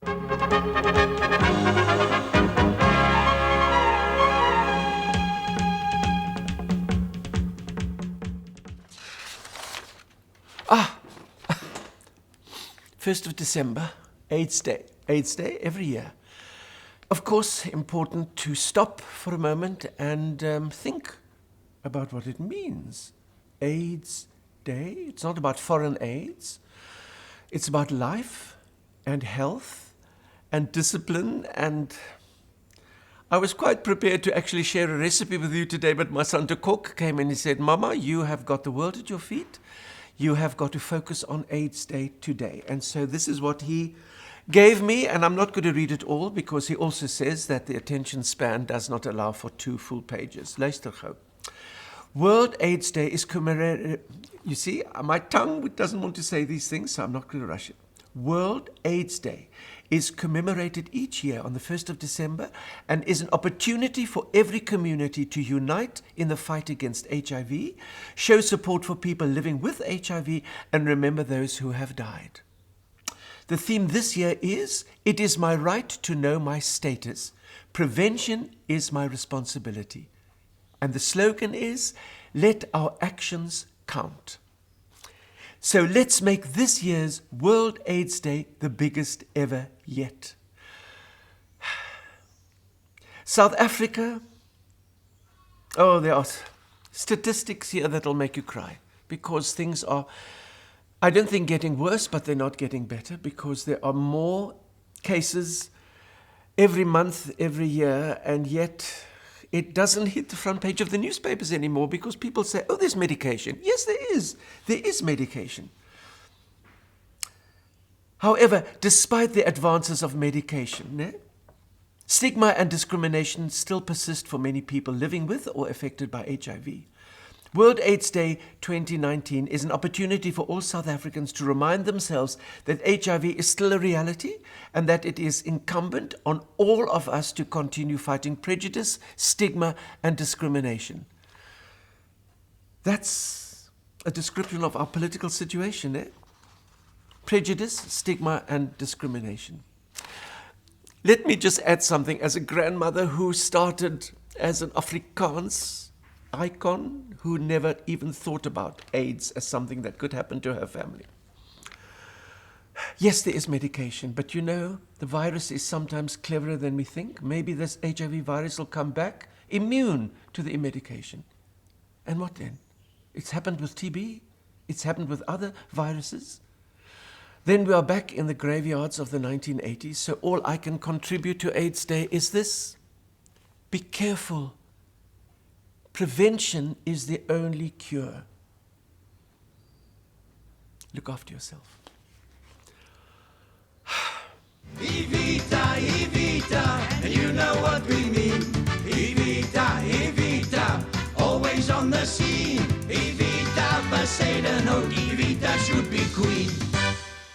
First of December, AIDS Day. AIDS Day every year. Of course, important to stop for a moment and think about what it means. AIDS Day. It's not about foreign AIDS. It's about life and health and discipline, and I was quite prepared to actually share a recipe with you today, but my son de Kok came and he said, Mama, you have got the world at your feet. You have got to focus on AIDS Day today. And so this is what he gave me, and I'm not going to read it all because he also says that the attention span does not allow for 2 full pages. Luister gou. World AIDS Day is commemorated. You see, my tongue doesn't want to say these things, so I'm not going to rush it. World AIDS Day is commemorated each year on the 1st of December and is an opportunity for every community to unite in the fight against HIV, show support for people living with HIV, and remember those who have died. The theme this year is, It is my right to know my status. Prevention is my responsibility. And the slogan is, Let our actions count. So let's make this year's World AIDS Day the biggest ever yet. South Africa, there are statistics here that'll make you cry because things are, I don't think, getting worse, but they're not getting better because there are more cases every month, every year, and yet it doesn't hit the front page of the newspapers anymore because people say, oh, there's medication. Yes, there is. There is medication. However, despite the advances of medication, stigma and discrimination still persist for many people living with or affected by HIV. World AIDS Day 2019 is an opportunity for all South Africans to remind themselves that HIV is still a reality and that it is incumbent on all of us to continue fighting prejudice, stigma, and discrimination. That's a description of our political situation, Prejudice, stigma, and discrimination. Let me just add something. As a grandmother who started as an Afrikaans icon who never even thought about AIDS as something that could happen to her family. Yes, there is medication, but you know, the virus is sometimes cleverer than we think. Maybe this HIV virus will come back immune to the medication. And what then? It's happened with TB. It's happened with other viruses. Then we are back in the graveyards of the 1980s, so all I can contribute to AIDS Day is this. Be careful. Prevention is the only cure. Look after yourself. Evita, Evita, and you know what we mean. Evita, Evita, always on the scene. Evita Bezuidenhout, Evita should be queen.